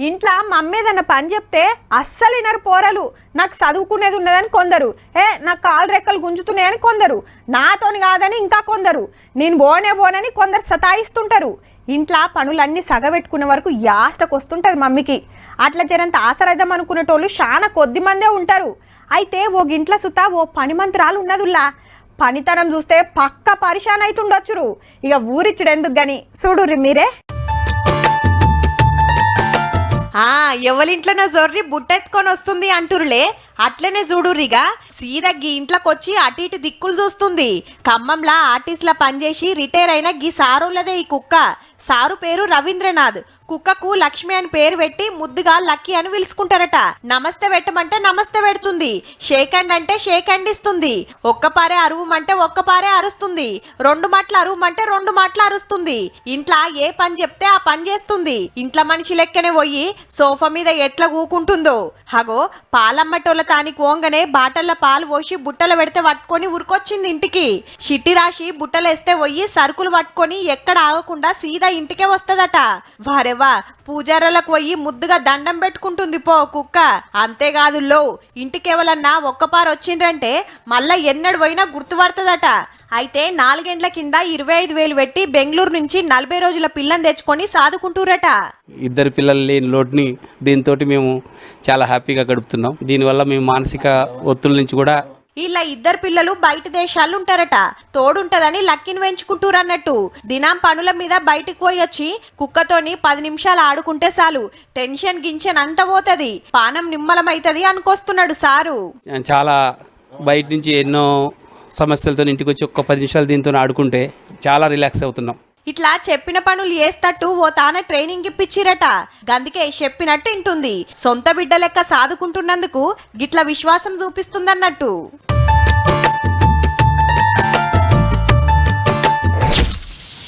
ఇంట్లో మమ్మేదన్న పని చెప్తే అస్సలు వినరు పోరలు. నాకు చదువుకునేది ఉన్నదని కొందరు, నాకు కాళ్ళు రెక్కలు గుంజుతున్నాయని కొందరు, నాతోని కాదని ఇంకా కొందరు, నేను బోనని కొందరు సతాయిస్తుంటారు. ఇంట్లో పనులన్నీ సగబెట్టుకునే వరకు యాస్టకు వస్తుంటుంది మమ్మీకి. అట్లా జరంత ఆసరైద్దాం అనుకునేటోళ్ళు చాలా కొద్ది మందే ఉంటారు. అయితే ఓ గింట్ల సుతా ఓ పని మంత్రాలు ఉన్నదుల్లా. పనితనం చూస్తే పక్క పరిశాన్ అవుతుండొచ్చురు. ఇక ఊరిచ్చుడు ఎందుకు గని చూడుర్రి మీరే. ఎవరింట్లోనో జొర్రి బుట్టెత్తుకొని వస్తుంది అంటురులే, అట్లనే చూడుర్రిగా సీదా గీ ఇంట్లోకొచ్చి అటు ఇటు దిక్కులు చూస్తుంది. ఖమ్మంలా ఆర్టిస్ట్లా పనిచేసి రిటైర్ అయిన గీ సారోళ్ళదే ఈ కుక్క. సారు పేరు రవీంద్రనాథ్. కుక్కకు లక్ష్మి అని పేరు పెట్టి ముద్దుగా లక్కీ అని పిలుచుకుంటారట. నమస్తే పెట్టమంటే నమస్తే పెడుతుంది, షేక్ హ్యాండ్ అంటే షేక్ హ్యాండ్ ఇస్తుంది, ఒక్కపారే అరువమంటే ఒక్కపారే అరుస్తుంది, 2 మాటలు అరువమంటే 2 మాటలు అరుస్తుంది. ఇంట్లో ఏ పని చెప్తే ఆ పని చేస్తుంది. ఇంట్లో మనిషి లెక్కనే పోయి సోఫా మీద ఎట్లా కూకుంటుందో. హగో పాలమ్మటోళ్ళ తానికి ఓంగనే బాటల్ల పాలు పోసి బుట్టలు పెడితే పట్టుకొని ఉరికొచ్చింది ఇంటికి. షిట్టి రాసి బుట్టలేస్తే పోయి సరుకులు పట్టుకొని ఎక్కడ ఆగకుండా సీదా ఇంటికే వస్తదట. వారెవా పూజారులకు పోయి ముద్దుగా దండం పెట్టుకుంటుంది పో కుక్క. అంతేకాదు లో ఇంటికెవలన్నా ఒక్కపారు వచ్చిండ్రంటే మళ్ళా ఎన్నడు పోయినా గుర్తుపడుతుందట. అయితే 4 గంటల కింద 25,000 పెట్టి బెంగళూరు నుంచి 40 రోజుల పిల్లని తెచ్చుకొని సాదుకుంటూరట. 2 పిల్లలు లేని లోటుని దీంతో మేము చాలా హ్యాపీగా గడుపుతున్నాం. దీనివల్ల మేము మానసిక ఒత్తిడి నుంచి కూడా ఇలా 2 పిల్లలు బయట దేశాలు ఉంటారట. తోడుంటదని లక్కిని పెంచుకుంటూరన్నట్టు. దినం పనుల మీద బయటికి పోయొచ్చి కుక్కతోని 10 నిమిషాలు ఆడుకుంటే చాలు టెన్షన్ గించెన్ అంత పోతుంది, పానం నిమ్మలమైతుంది అనుకొస్తున్నాడు సారు. చాలా బయట నుంచి ఎన్నో సమస్యలతో ఇంటికి వచ్చి ఒక్క 10 నిమిషాలు దీంతో ఆడుకుంటే చాలా రిలాక్స్ అవుతున్నాం. ఇట్లా చెప్పిన పనులు చేస్తట్టు ఓ తాన ట్రైనింగ్ ఇప్పించిరట. గందుకే చెప్పినట్టు ఇంటుంది. సొంత బిడ్డ లెక్క సాదుకుంటున్నందుకు గిట్ల విశ్వాసం చూపిస్తుందన్నట్టు.